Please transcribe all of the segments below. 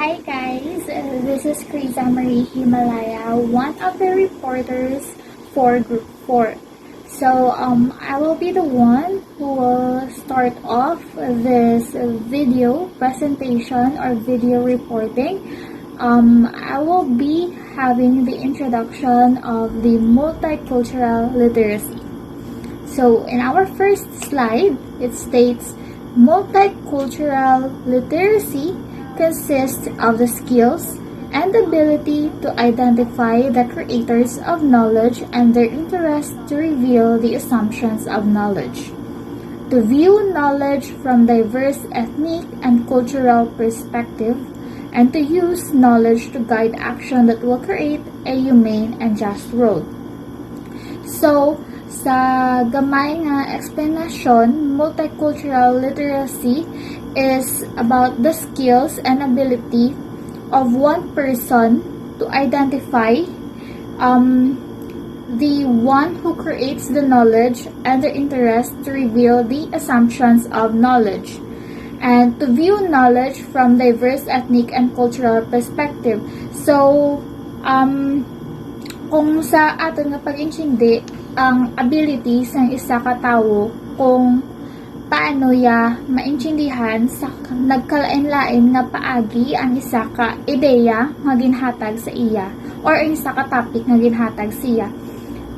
Hi guys, this is Krisa Marie Himalaya, one of the reporters for Group 4. I will be the one who will start off this video presentation or video reporting. I will be having the introduction of the multicultural literacy. So in our first slide, it states multicultural literacy consists of the skills and ability to identify the creators of knowledge and their interest to reveal the assumptions of knowledge, to view knowledge from diverse ethnic and cultural perspective, and to use knowledge to guide action that will create a humane and just world. So, sa gamay nga explanation, multicultural literacy is about the skills and ability of one person to identify the one who creates the knowledge and their interest to reveal the assumptions of knowledge, and to view knowledge from diverse ethnic and cultural perspective. So, kung sa aton nga pag-intindi, ang abilities ng isa ka tawo kung paano ya maintindihan sa nagkalain-lain nga paagi ang isa ka ideya nga ginhatag sa iya or ang isa ka topic nga ginhatag siya.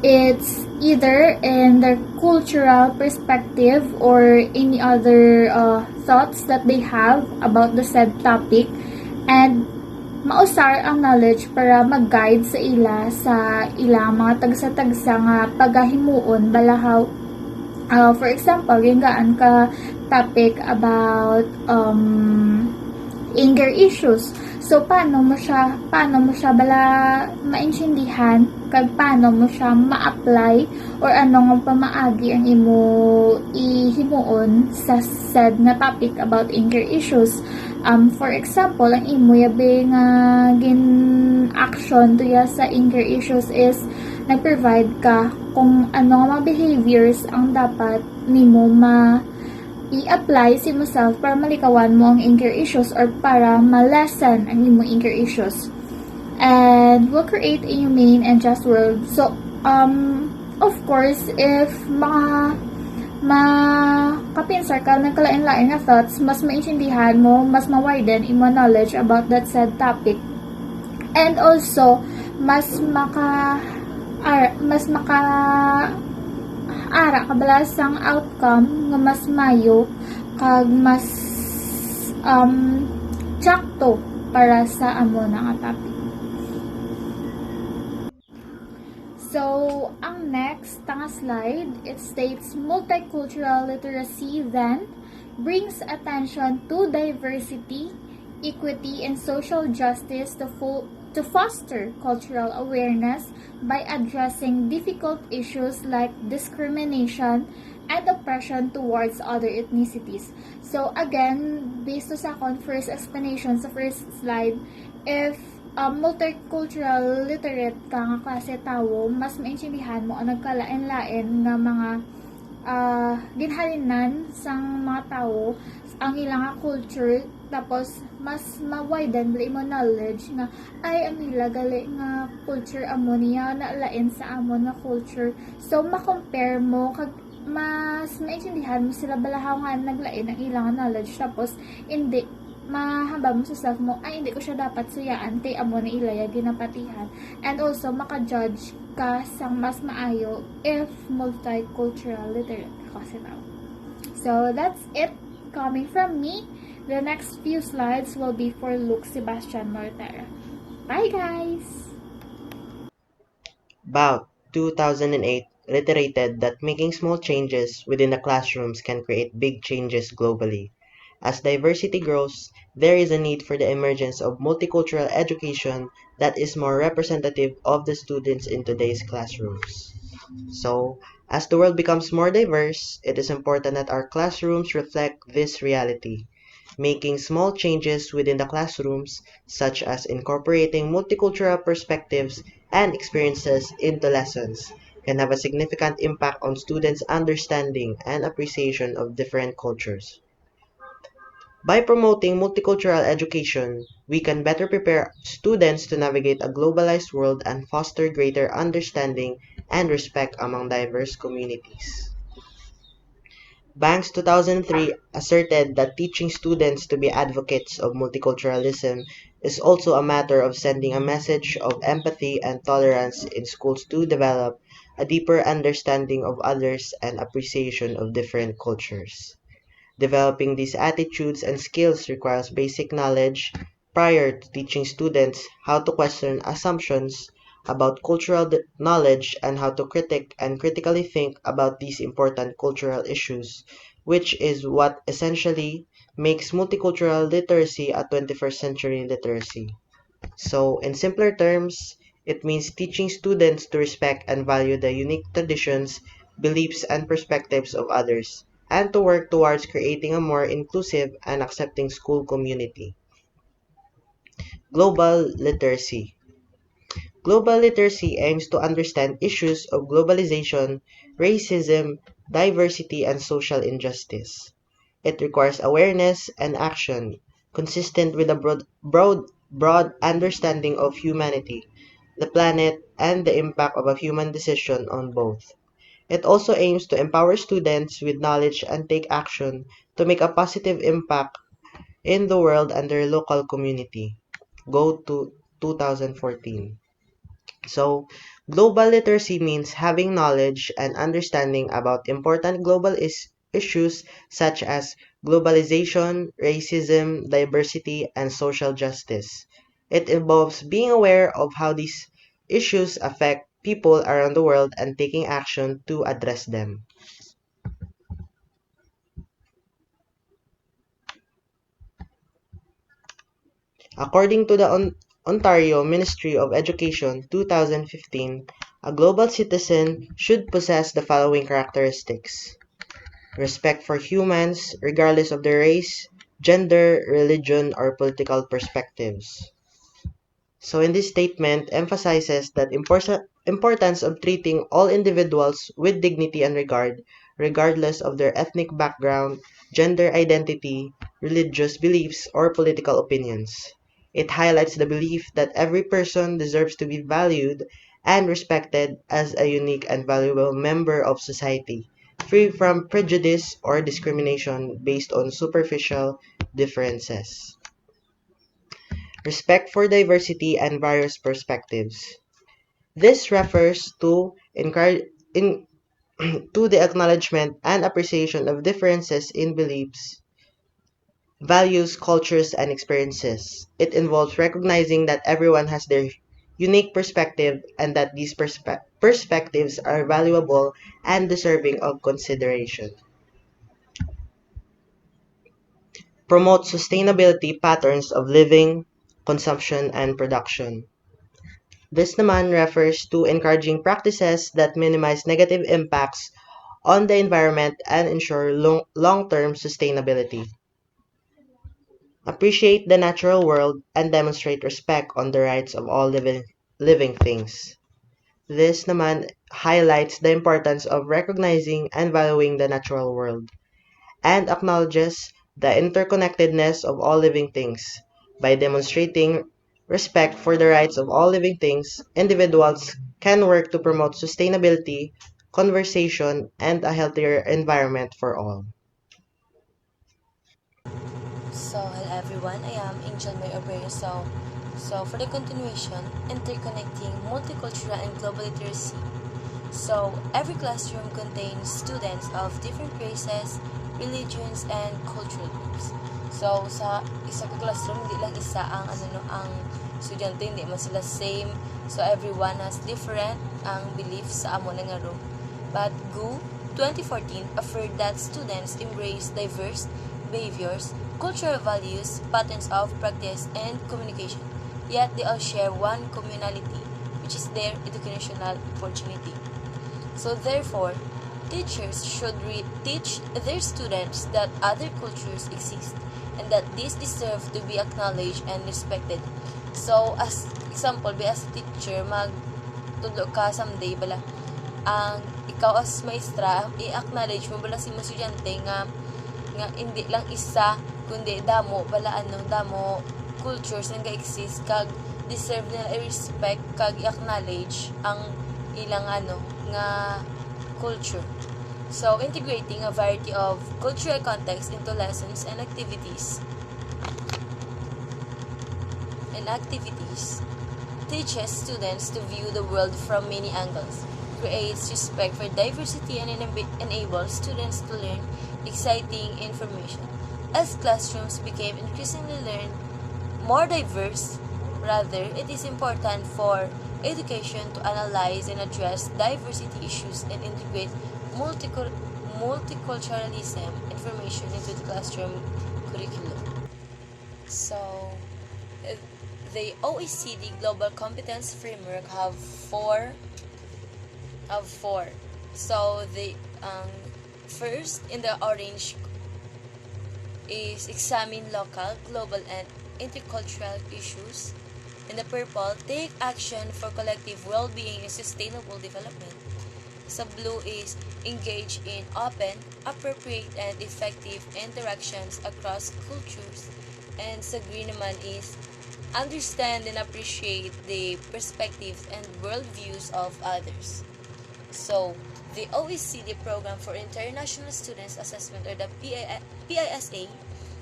It's either in their cultural perspective or any other thoughts that they have about the said topic, and mausar ang knowledge para mag-guide sa ilang mga tagsa-tagsa nga pagahimuon balahaw. For example, yung gaan ka topic about anger issues. So, paano mo siya bala maintindihan, kag paano mo siya ma-apply, or ano nga pamaagi ang imo ihimuon sa said na topic about anger issues. For example, ang imo yabe nga action to ya sa anger issues is nag-provide ka kung ano mga behaviors ang dapat nimo i-apply sa yourself para malikawan mo ang anger issues or para ma-lessen ang imo anger issues, and will create a humane and just world. So, of course, if kapinsar ka ng kalain-lain na thoughts, mas maintindihan mo, mas ma-widen imo knowledge about that said topic, and also mas ara kabalasang outcome nga mas mayo kag mas tsakto para sa amo nga topic. So, ang next nga slide, it states multicultural literacy then brings attention to diversity, equity, and social justice to foster cultural awareness by addressing difficult issues like discrimination and oppression towards other ethnicities. So again, based sa akong first explanation sa first slide, if multicultural literate ka nga klase tawo, mas maintindihan mo ang nagkalain-lain nga mga ginhalinan sang mga tawo ang ilang culture, tapos mas ma-widen bali mo knowledge nga ay ang ila gali nga culture amo niya naalain sa amon nga culture. So ma-compare mo kag mas maintindihan mo sila balahaw nga naglain ang ilang knowledge, tapos hindi mahamba mo sa self mo ay hindi ko siya dapat suyaan kay amo na ilaya ginapatihan, and also maka-judge ka sang mas maayo if multicultural literate kasi now. So that's it coming from me. The next few slides will be for Luke Sebastian Mortera. Bye guys! About 2008 reiterated that making small changes within the classrooms can create big changes globally. As diversity grows, there is a need for the emergence of multicultural education that is more representative of the students in today's classrooms. So, as the world becomes more diverse, it is important that our classrooms reflect this reality. Making small changes within the classrooms, such as incorporating multicultural perspectives and experiences into lessons, can have a significant impact on students' understanding and appreciation of different cultures. By promoting multicultural education, we can better prepare students to navigate a globalized world and foster greater understanding and respect among diverse communities. Banks 2003 asserted that teaching students to be advocates of multiculturalism is also a matter of sending a message of empathy and tolerance in schools to develop a deeper understanding of others and appreciation of different cultures. Developing these attitudes and skills requires basic knowledge prior to teaching students how to question assumptions about cultural knowledge and how to critically think about these important cultural issues, which is what essentially makes multicultural literacy a 21st century literacy. So, in simpler terms, it means teaching students to respect and value the unique traditions, beliefs, and perspectives of others, and to work towards creating a more inclusive and accepting school community. Global literacy. Global literacy aims to understand issues of globalization, racism, diversity, and social injustice. It requires awareness and action consistent with a broad understanding of humanity, the planet, and the impact of a human decision on both. It also aims to empower students with knowledge and take action to make a positive impact in the world and their local community. Go to 2014. So, global literacy means having knowledge and understanding about important global issues such as globalization, racism, diversity, and social justice. It involves being aware of how these issues affect people around the world and taking action to address them. According to the Ontario Ministry of Education 2015, a global citizen should possess the following characteristics: respect for humans, regardless of their race, gender, religion, or political perspectives. So in this statement emphasizes that importance of treating all individuals with dignity and regard, regardless of their ethnic background, gender identity, religious beliefs, or political opinions. It highlights the belief that every person deserves to be valued and respected as a unique and valuable member of society, free from prejudice or discrimination based on superficial differences. Respect for diversity and various perspectives. This refers to in, to the acknowledgement and appreciation of differences in beliefs, values, cultures, and experiences. It involves recognizing that everyone has their unique perspective and that these perspectives are valuable and deserving of consideration. Promote sustainability patterns of living, consumption, and production. This naman refers to encouraging practices that minimize negative impacts on the environment and ensure long-term sustainability. Appreciate the natural world and demonstrate respect on the rights of all living things. This naman highlights the importance of recognizing and valuing the natural world and acknowledges the interconnectedness of all living things. By demonstrating respect for the rights of all living things, individuals can work to promote sustainability, conversation, and a healthier environment for all. So, hello everyone, I am Angel May Obrero. So for the continuation, interconnecting multicultural and global literacy. So, every classroom contains students of different races, religions, and cultural groups. So, sa isa ka classroom, hindi lang isa ang ang estudyante, hindi man sila same. So, everyone has different ang beliefs sa amo nga room. But GU 2014 affirmed that students embrace diverse behaviors, cultural values, patterns of practice, and communication. Yet they all share one commonality, which is their educational opportunity. So therefore, teachers should teach their students that other cultures exist and that these deserve to be acknowledged and respected. So as example, be as a teacher, magtudlo ka someday bala ang ikaw as maestra i-acknowledge mo bala si mga estudyante nga hindi lang isa kundi damo cultures nga exist kag deserve nila i-respect kag i-acknowledge ang ilang nga culture. So, integrating a variety of cultural contexts into lessons and activities teaches students to view the world from many angles, creates respect for diversity, and enables students to learn exciting information. As classrooms became increasingly more diverse, it is important for education to analyze and address diversity issues and integrate multiculturalism information into the classroom curriculum. So, the OECD Global Competence Framework have four. So the first in the orange is examine local, global, and intercultural issues. In the purple, take action for collective well-being and sustainable development. Sa blue is engage in open, appropriate, and effective interactions across cultures. And sa green naman is understand and appreciate the perspectives and worldviews of others. So, the OECD Program for International Students Assessment, or the PISA,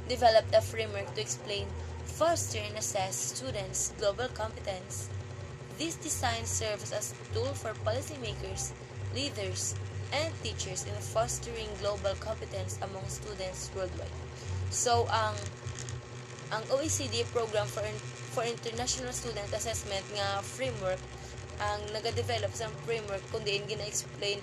developed a framework to explain, foster, and assess students' global competence. This design serves as a tool for policymakers, leaders, and teachers in fostering global competence among students worldwide. So, ang OECD Program for International Student Assessment nga framework ang nagadevelop sa framework kung diin gina-explain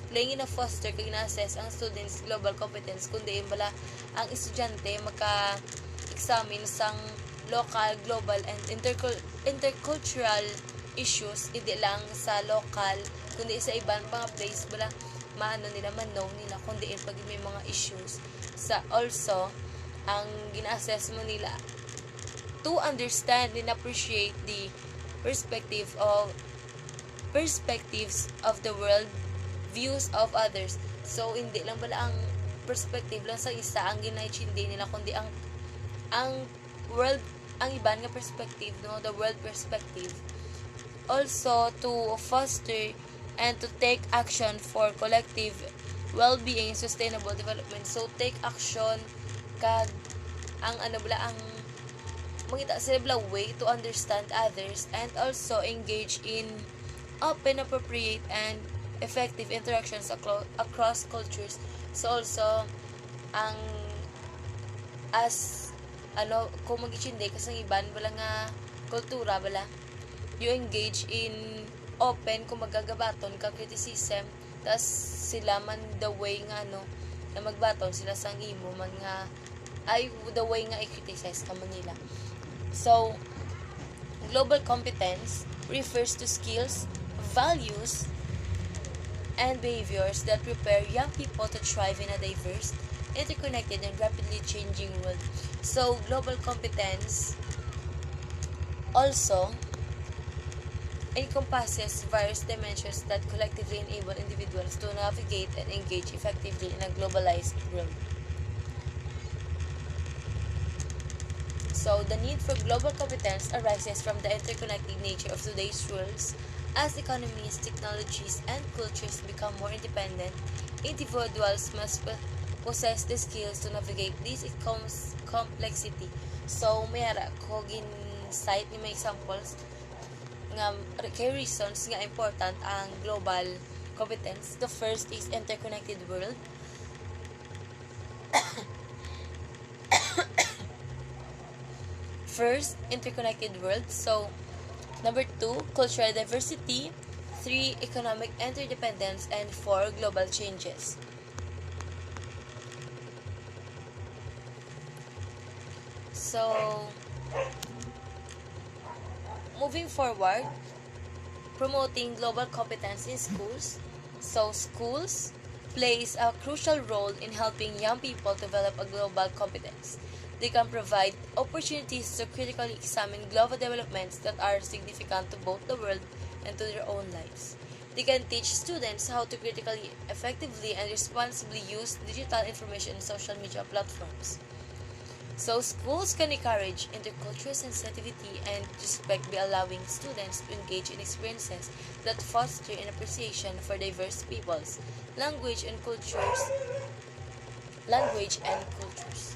gina-foster kag gina-assess ang students global competence kung diin bala ang estudyante maka-examine sang local, global, and intercultural issues, hindi lang sa local kundi sa ibang mga place bala man-know nila kung diin pag may mga issues sa also ang gina-assess mo nila to understand and appreciate the perspectives of the world, views of others. So hindi lang bala ang perspective lang sa isa ang gina-chindi nila kundi ang world, ang iban nga perspective, no, the world perspective. Also to foster and to take action for collective well-being and sustainable development. So take action kag ang mangita sila way to understand others and also engage in open, appropriate, and effective interactions across cultures. So also ang kung mag-ichinde kasang iban bala nga kultura bala you engage in open kung magagabaton ka criticism tas sila man the way nga na magbaton sila sang imo man nga ay the way nga i-criticize ka man nila. So, global competence refers to skills, values, and behaviors that prepare young people to thrive in a diverse, interconnected, and rapidly changing world. So, global competence also encompasses various dimensions that collectively enable individuals to navigate and engage effectively in a globalized world. So, the need for global competence arises from the interconnected nature of today's worlds. As economies, technologies, and cultures become more independent, individuals must possess the skills to navigate this complexity. So, mayara ko gin-cite ni mga examples nga kay reasons nga important ang global competence. The first is interconnected world. First, interconnected world. So, number 2, cultural diversity. 3, economic interdependence. And 4, global changes. So, moving forward, promoting global competence in schools. So, schools plays a crucial role in helping young people develop a global competence. They can provide opportunities to critically examine global developments that are significant to both the world and to their own lives. They can teach students how to critically, effectively, and responsibly use digital information and social media platforms. So schools can encourage intercultural sensitivity and respect by allowing students to engage in experiences that foster an appreciation for diverse peoples, language and cultures, language and cultures.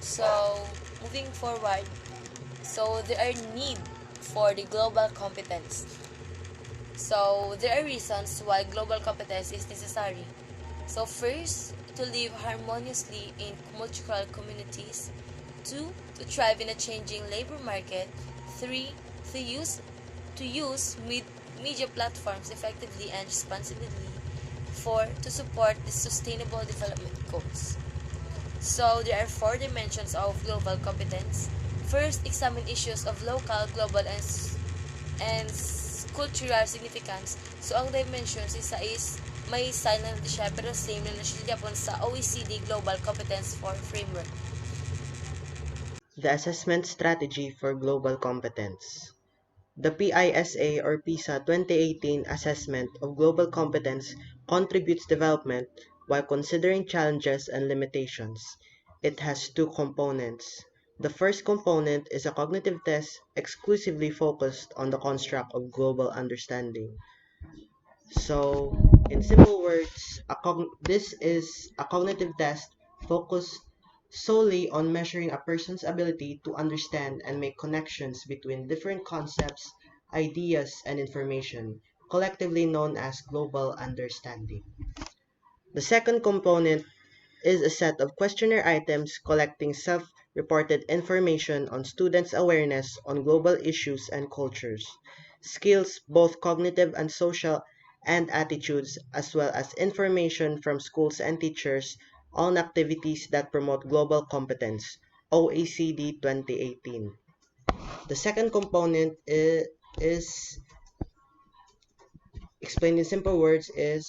So moving forward, so there are need for the global competence. So there are reasons why global competence is necessary. So first, to live harmoniously in multicultural communities. 2. To thrive in a changing labor market. 3. To use media platforms effectively and responsibly. 4. To support the Sustainable Development Goals. So there are 4 dimensions of global competence. First, examine issues of local, global, and cultural significance. So ang dimensions is may silent siya pero same na siya Japon sa OECD Global Competence for Framework. The assessment strategy for global competence. The PISA or PISA 2018 assessment of global competence contributes development while considering challenges and limitations. It has 2 components. The first component is a cognitive test exclusively focused on the construct of global understanding. So, in simple words, this is a cognitive test focused solely on measuring a person's ability to understand and make connections between different concepts, ideas, and information, collectively known as global understanding. The second component is a set of questionnaire items collecting self-reported information on students' awareness on global issues and cultures, skills both cognitive and social, and attitudes, as well as information from schools and teachers on activities that promote global competence, OECD 2018. The second component is explained in simple words, is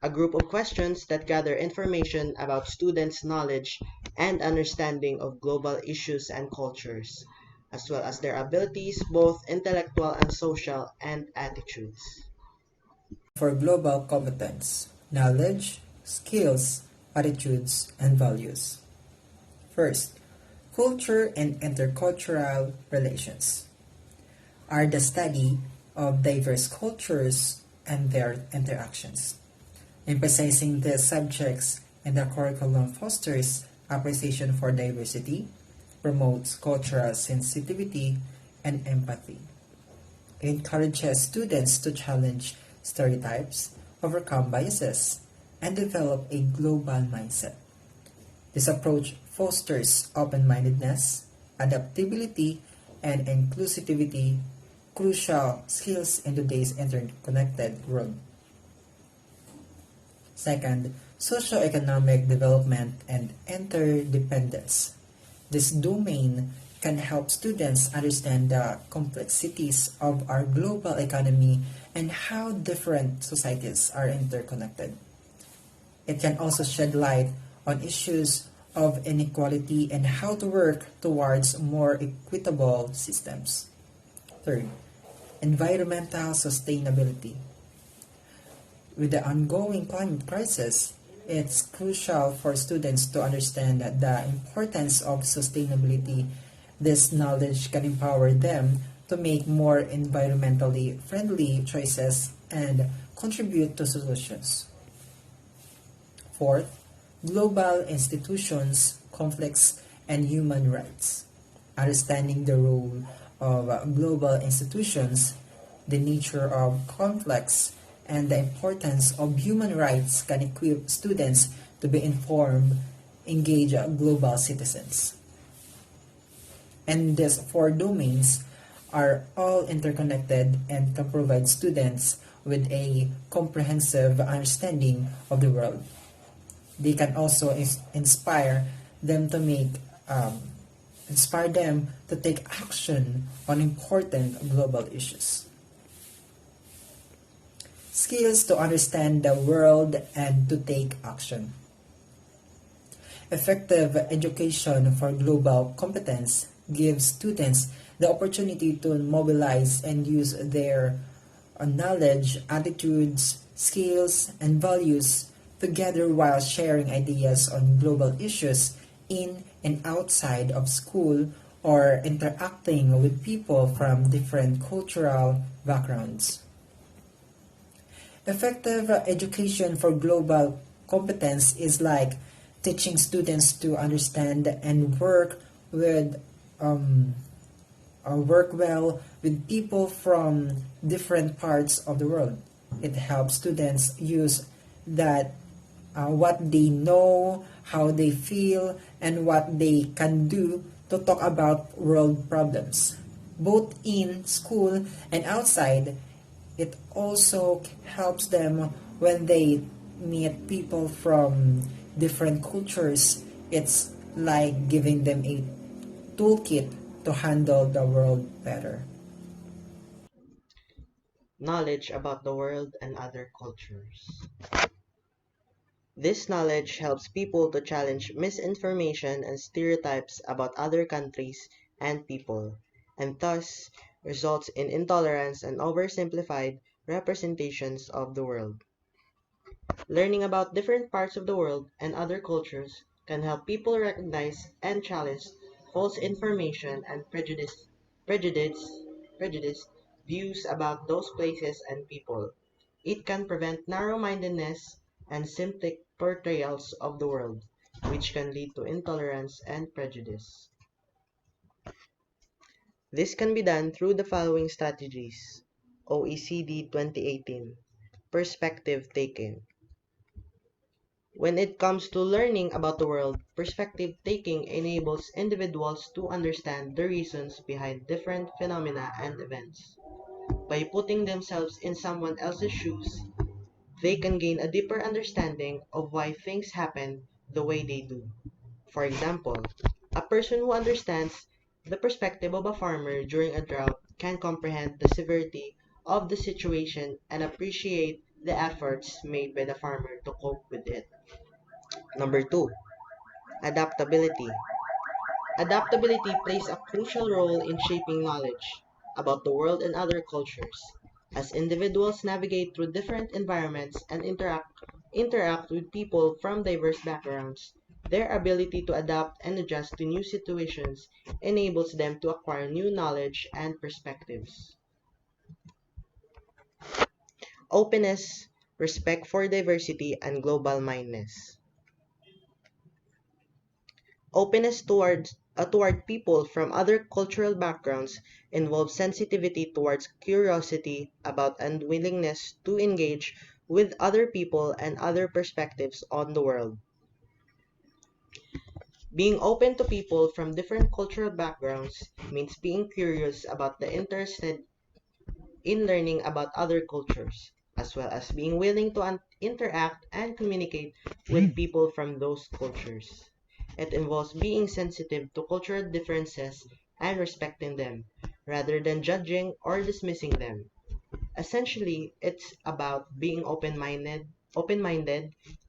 a group of questions that gather information about students' knowledge and understanding of global issues and cultures, as well as their abilities, both intellectual and social, and attitudes. For global competence, knowledge, skills, attitudes, and values. First, culture and intercultural relations are the study of diverse cultures and their interactions. Emphasizing these subjects in the curriculum fosters appreciation for diversity, promotes cultural sensitivity, and empathy. It encourages students to challenge stereotypes, overcome biases, and develop a global mindset. This approach fosters open-mindedness, adaptability, and inclusivity, crucial skills in today's interconnected world. Second, socioeconomic development and interdependence. This domain can help students understand the complexities of our global economy and how different societies are interconnected. It can also shed light on issues of inequality and how to work towards more equitable systems. Third, environmental sustainability. With the ongoing climate crisis, it's crucial for students to understand the importance of sustainability. This knowledge can empower them to make more environmentally friendly choices and contribute to solutions. Fourth, global institutions, conflicts, and human rights. Understanding the role of global institutions, the nature of conflicts, and the importance of human rights can equip students to be informed, engaged global citizens. And these 4 domains are all interconnected and can provide students with a comprehensive understanding of the world. They can also inspire them to take action on important global issues. Skills to understand the world and to take action. Effective education for global competence gives students the opportunity to mobilize and use their on knowledge, attitudes, skills, and values together while sharing ideas on global issues in and outside of school or interacting with people from different cultural backgrounds. Effective education for global competence is like teaching students to understand and with um, work well with people from different parts of the world. It helps students use that what they know, how they feel, and what they can do to talk about world problems. Both in school and outside, it also helps them when they meet people from different cultures. It's like giving them a toolkit to handle the world better. Knowledge about the world and other cultures. This knowledge helps people to challenge misinformation and stereotypes about other countries and people, and thus results in intolerance and oversimplified representations of the world. Learning about different parts of the world and other cultures can help people recognize and challenge false information and prejudice, prejudice views about those places and people. It can prevent narrow-mindedness and simplistic portrayals of the world, which can lead to intolerance and prejudice. This can be done through the following strategies. OECD 2018 Perspective Taking. When it comes to learning about the world, perspective taking enables individuals to understand the reasons behind different phenomena and events. By putting themselves in someone else's shoes, they can gain a deeper understanding of why things happen the way they do. For example, a person who understands the perspective of a farmer during a drought can comprehend the severity of the situation and appreciate the efforts made by the farmer to cope with it. Number two, adaptability. Adaptability plays a crucial role in shaping knowledge about the world and other cultures. As individuals navigate through different environments and interact with people from diverse backgrounds, their ability to adapt and adjust to new situations enables them to acquire new knowledge and perspectives. Openness, respect for diversity, and global mindedness. Openness toward people from other cultural backgrounds involves sensitivity towards curiosity about and willingness to engage with other people and other perspectives on the world. Being open to people from different cultural backgrounds means being curious about the interested in learning about other cultures, as well as being willing to interact and communicate with people from those cultures. It involves being sensitive to cultural differences and respecting them, rather than judging or dismissing them. Essentially, it's about being open-minded,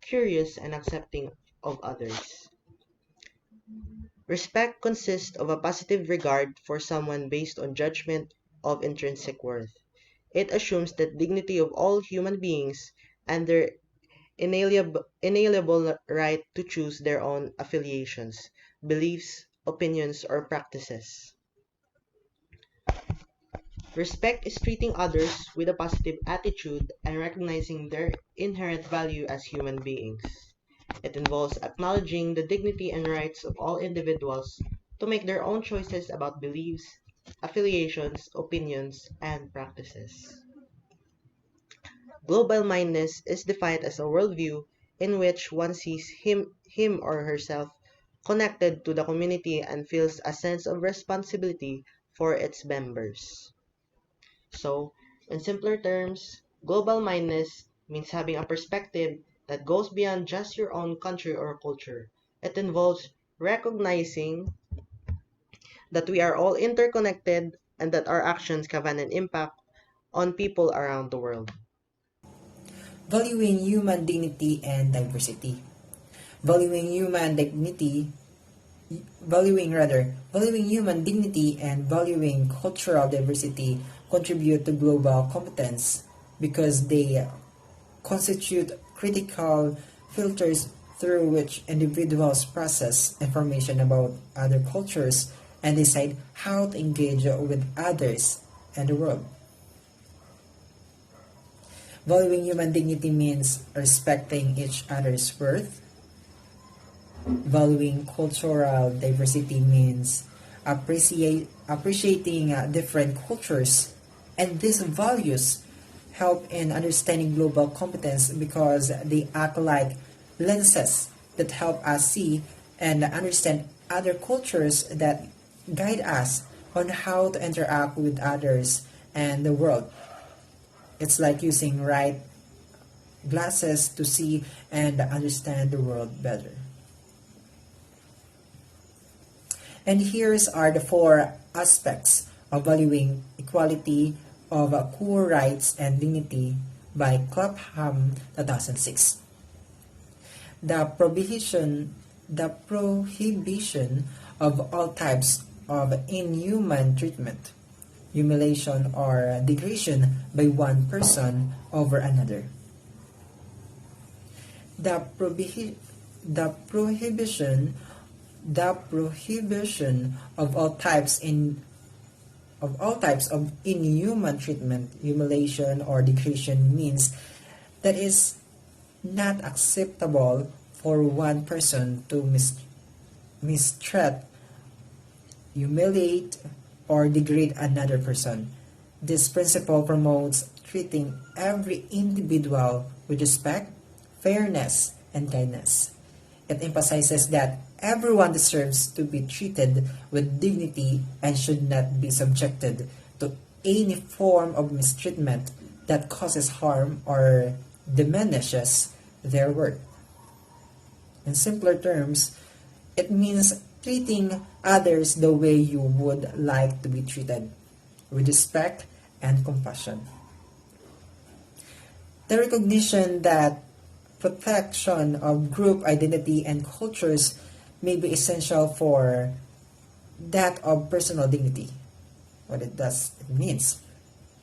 curious, and accepting of others. Respect consists of a positive regard for someone based on judgment of intrinsic worth. It assumes the dignity of all human beings and their inalienable right to choose their own affiliations, beliefs, opinions, or practices. Respect is treating others with a positive attitude and recognizing their inherent value as human beings. It involves acknowledging the dignity and rights of all individuals to make their own choices about beliefs, affiliations, opinions, and practices. Global mindedness is defined as a worldview in which one sees him or herself connected to the community and feels a sense of responsibility for its members. So, in simpler terms, global mindedness means having a perspective that goes beyond just your own country or culture. It involves recognizing that we are all interconnected and that our actions can have an impact on people around the world. Valuing human dignity and diversity. Valuing human dignity valuing human dignity and valuing cultural diversity contribute to global competence because they constitute critical filters through which individuals process information about other cultures and decide how to engage with others and the world. Valuing human dignity means respecting each other's worth. Valuing cultural diversity means appreciating different cultures. And these values help in understanding global competence because they act like lenses that help us see and understand other cultures that guide us on how to interact with others and the world. It's like using right glasses to see and understand the world better. And here's are the four aspects of valuing equality of core rights and dignity by Clapham 2006. The prohibition of all types of inhuman treatment, humiliation, or degradation by one person over another. The, prohibi- the prohibition the prohibition of all types of inhuman treatment, humiliation, or degradation means that is not acceptable for one person to mistreat, humiliate, or degrade another person. This principle promotes treating every individual with respect, fairness, and kindness. It emphasizes that everyone deserves to be treated with dignity and should not be subjected to any form of mistreatment that causes harm or diminishes their worth. In simpler terms, it means treating others the way you would like to be treated, with respect and compassion. The recognition that protection of group identity and cultures may be essential for that of personal dignity. What it means.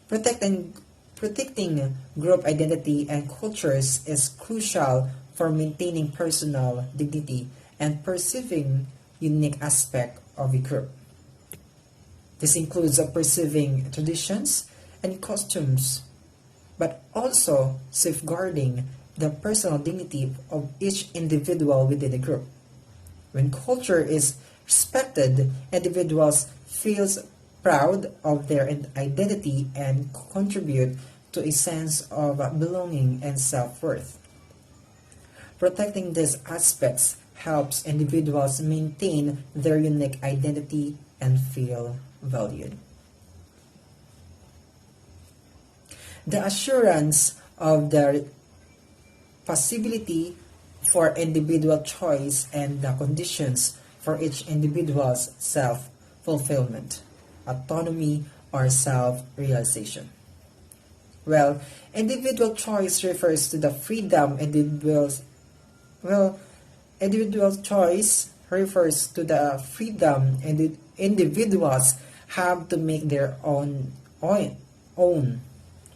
Protecting group identity and cultures is crucial for maintaining personal dignity and perceiving unique aspect of a group. This includes perceiving traditions and costumes, but also safeguarding the personal dignity of each individual within the group. When culture is respected, individuals feel proud of their identity and contribute to a sense of belonging and self-worth. Protecting these aspects helps individuals maintain their unique identity and feel valued. The assurance of the possibility for individual choice and the conditions for each individual's self-fulfillment, autonomy, or self-realization. Well, individual choice refers to the freedom individual choice refers to the freedom individuals have to make their own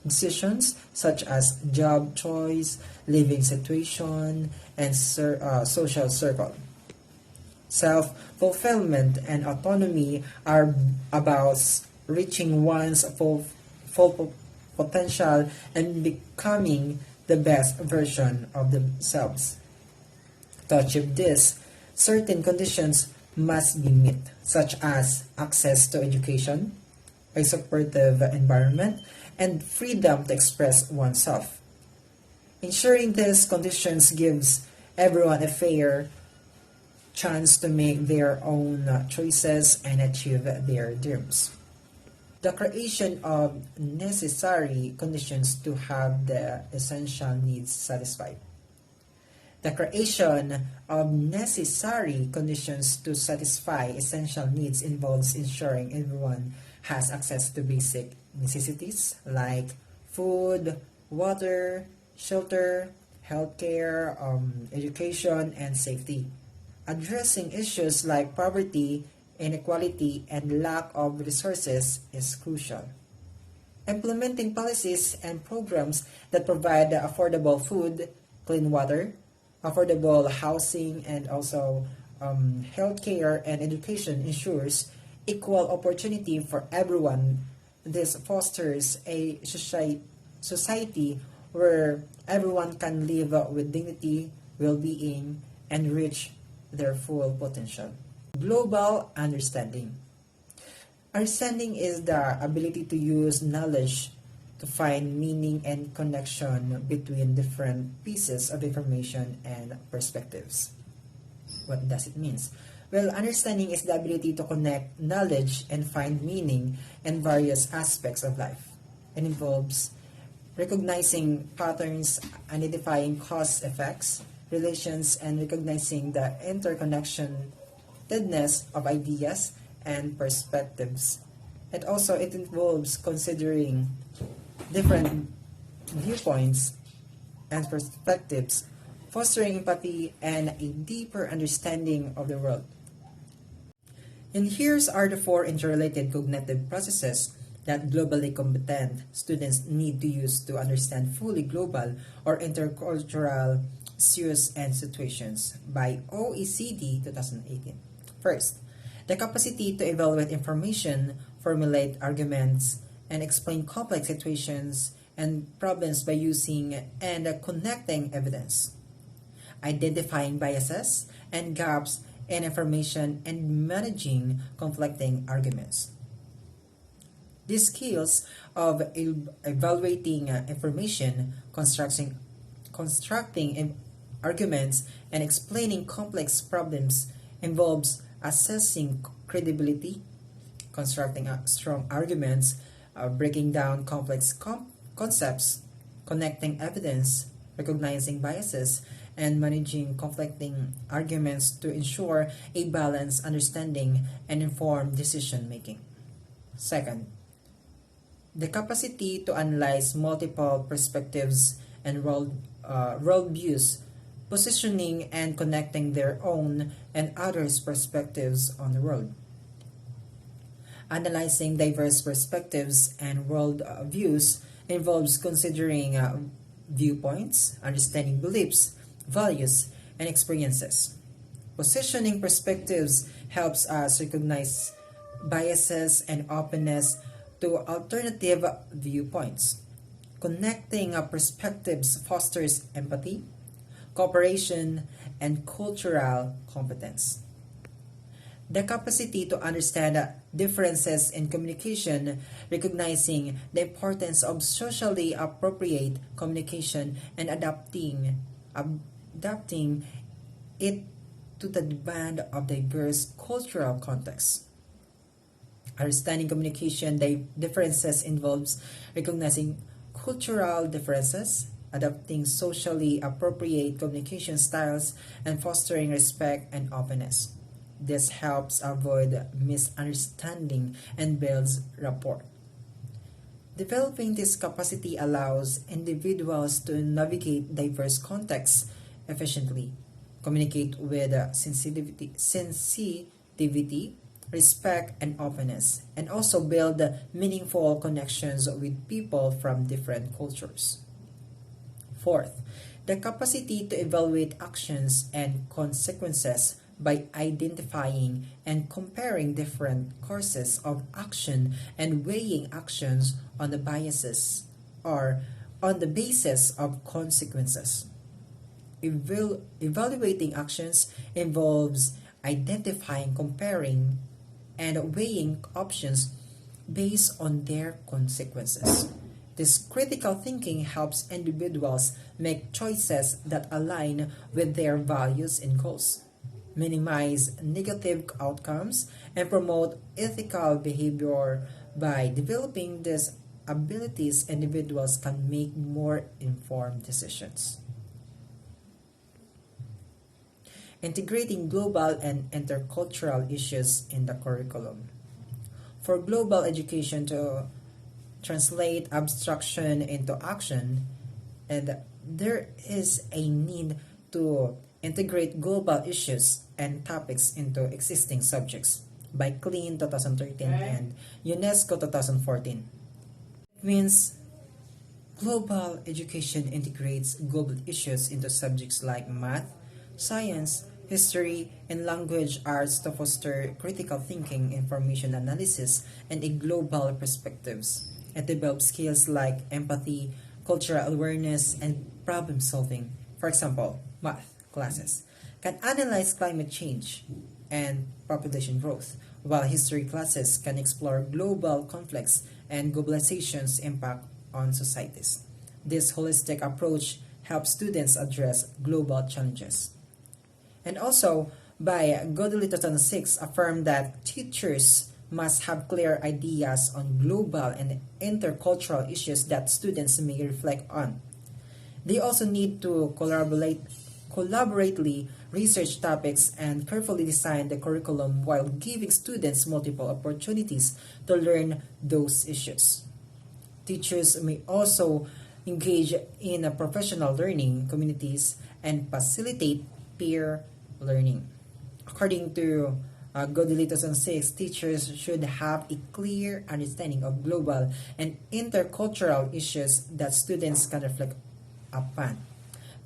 decisions such as job choice, living situation, and social circle. Self-fulfillment and autonomy are about reaching one's full potential and becoming the best version of themselves. To achieve this, certain conditions must be met, such as access to education, a supportive environment, and freedom to express oneself. Ensuring these conditions gives everyone a fair chance to make their own choices and achieve their dreams. The creation of necessary conditions to have the essential needs satisfied. The creation of necessary conditions to satisfy essential needs involves ensuring everyone has access to basic necessities like food, water, shelter, healthcare, education, and safety. Addressing issues like poverty, inequality, and lack of resources is crucial. Implementing policies and programs that provide affordable food, clean water, affordable housing, and also healthcare and education ensures equal opportunity for everyone. This fosters a society where everyone can live with dignity, well-being, and reach their full potential. Global understanding. Understanding is the ability to use knowledge to find meaning and connection between different pieces of information and perspectives. What does it mean? Well, understanding is the ability to connect knowledge and find meaning in various aspects of life. It involves recognizing patterns, identifying cause effects, relations, and recognizing the interconnectedness of ideas and perspectives. And also it involves considering different viewpoints and perspectives, fostering empathy and a deeper understanding of the world. And here's are the four interrelated cognitive processes that globally competent students need to use to understand fully global or intercultural issues and situations by OECD 2018. First, the capacity to evaluate information, formulate arguments, and explain complex situations and problems by using and connecting evidence, identifying biases and gaps in information, and managing conflicting arguments. These skills of evaluating information, constructing arguments, and explaining complex problems involves assessing credibility, constructing strong arguments, breaking down complex concepts, connecting evidence, recognizing biases, and managing conflicting arguments to ensure a balanced understanding and informed decision making. Second, the capacity to analyze multiple perspectives and worldviews, positioning and connecting their own and others' perspectives on the world. Analyzing diverse perspectives and world views involves considering viewpoints, understanding beliefs, values, and experiences. Positioning perspectives helps us recognize biases and openness to alternative viewpoints. Connecting perspectives fosters empathy, cooperation, and cultural competence. The capacity to understand differences in communication, recognizing the importance of socially appropriate communication and adapting it to the demand of diverse cultural contexts. Understanding communication differences involves recognizing cultural differences, adopting socially appropriate communication styles, and fostering respect and openness. This helps avoid misunderstanding and builds rapport. Developing this capacity allows individuals to navigate diverse contexts efficiently, communicate with sensitivity, respect, and openness, and also build meaningful connections with people from different cultures. Fourth, the capacity to evaluate actions and consequences by identifying and comparing different courses of action and weighing actions on the biases or on the basis of consequences. Evaluating actions involves identifying, comparing, and weighing options based on their consequences. This critical thinking helps individuals make choices that align with their values and goals, minimize negative outcomes, and promote ethical behavior. By developing these abilities, individuals can make more informed decisions. Integrating global and intercultural issues in the curriculum. For global education to translate abstraction into action, and there is a need to integrate global issues and topics into existing subjects by Clean 2013 and UNESCO 2014. Means global education integrates global issues into subjects like math, science, history, and language arts to foster critical thinking, information analysis, and a global perspectives. It develops skills like empathy, cultural awareness, and problem solving. For example, math classes can analyze climate change and population growth, while history classes can explore global conflicts and globalization's impact on societies. This holistic approach helps students address global challenges. And also, by Godely 2006 affirmed that teachers must have clear ideas on global and intercultural issues that students may reflect on. They also need to collaborately research topics and carefully design the curriculum while giving students multiple opportunities to learn those issues. Teachers may also engage in a professional learning communities and facilitate peer learning. According to Godely 2006, teachers should have a clear understanding of global and intercultural issues that students can reflect upon.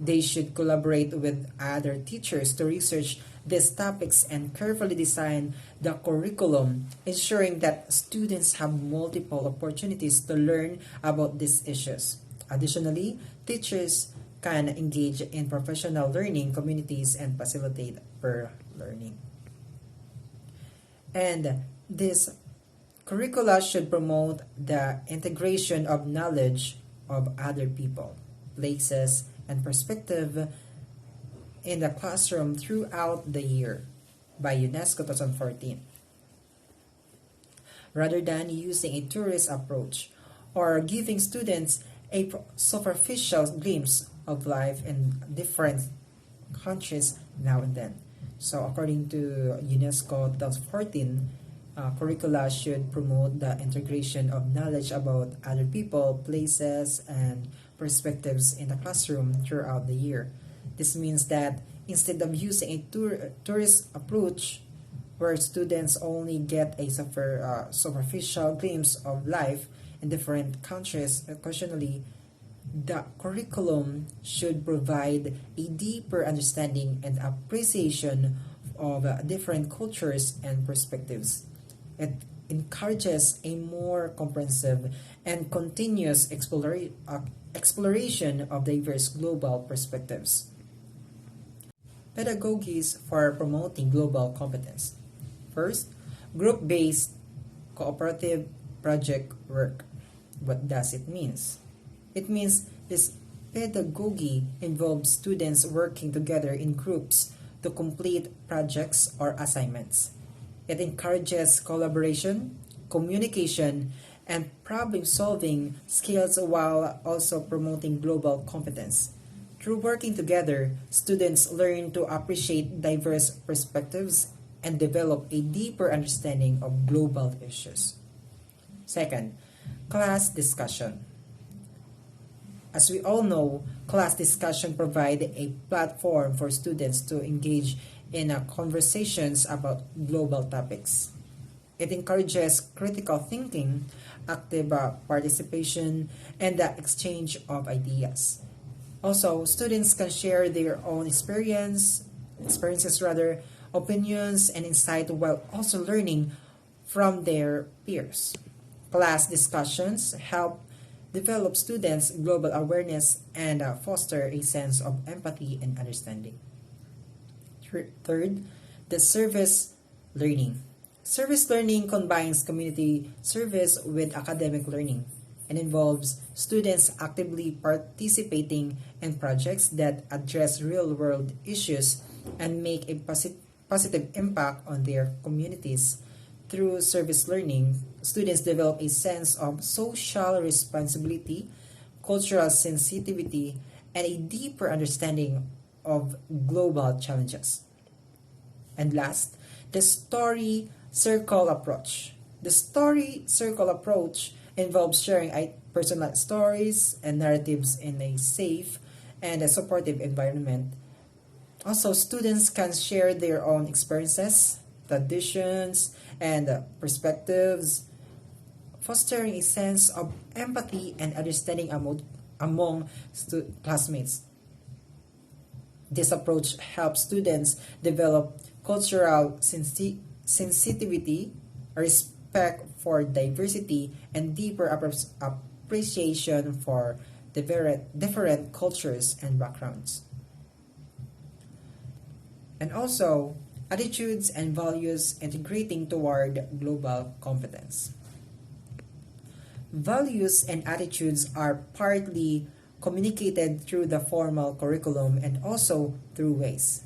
They should collaborate with other teachers to research these topics and carefully design the curriculum, ensuring that students have multiple opportunities to learn about these issues. Additionally, teachers can engage in professional learning communities and facilitate peer learning. And this curricula should promote the integration of knowledge of other people, places, and perspective in the classroom throughout the year by UNESCO 2014, rather than using a tourist approach or giving students a superficial glimpse of life in different countries now and then. So, according to UNESCO 2014, curricula should promote the integration of knowledge about other people, places, and perspectives in the classroom throughout the year. This means that instead of using a tourist approach where students only get a superficial glimpse of life in different countries, occasionally the curriculum should provide a deeper understanding and appreciation of different cultures and perspectives. It encourages a more comprehensive and continuous exploration of diverse global perspectives. Pedagogies for promoting global competence. First, group based cooperative project work. What does it mean? It means this pedagogy involves students working together in groups to complete projects or assignments. It encourages collaboration, communication, and problem solving skills while also promoting global competence. Through working together, students learn to appreciate diverse perspectives and develop a deeper understanding of global issues. Second, class discussion. As we all know, class discussion provide a platform for students to engage in conversations about global topics. It encourages critical thinking, active participation, and the exchange of ideas. Also, students can share their own experiences rather, opinions and insight while also learning from their peers. Class discussions help develop students' global awareness and foster a sense of empathy and understanding. Third, the service learning. Service learning combines community service with academic learning and involves students actively participating in projects that address real-world issues and make a positive impact on their communities. Through service learning, students develop a sense of social responsibility, cultural sensitivity, and a deeper understanding of global challenges. And last, the story circle approach. The story circle approach involves sharing personal stories and narratives in a safe and a supportive environment. Also, students can share their own experiences, traditions, and perspectives, fostering a sense of empathy and understanding among classmates. This approach helps students develop cultural sensitivity, respect for diversity, and deeper appreciation for different cultures and backgrounds. And also, attitudes and values integrating toward global competence. Values and attitudes are partly communicated through the formal curriculum and also through ways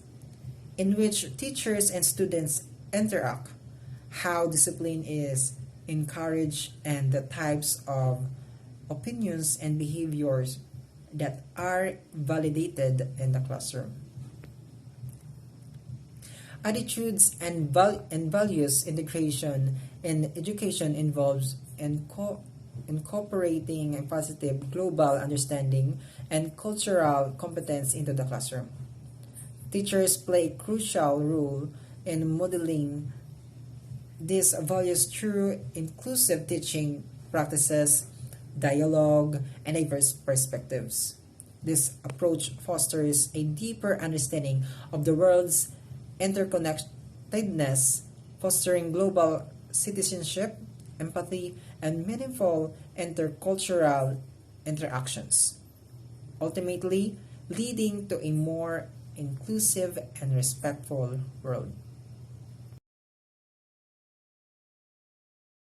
in which teachers and students interact, how discipline is encouraged, and the types of opinions and behaviors that are validated in the classroom. Attitudes and values integration in education involves incorporating a positive global understanding and cultural competence into the classroom. Teachers play a crucial role in modeling these values through inclusive teaching practices, dialogue, and diverse perspectives. This approach fosters a deeper understanding of the world's interconnectedness, fostering global citizenship, empathy, and meaningful intercultural interactions, ultimately leading to a more inclusive and respectful world.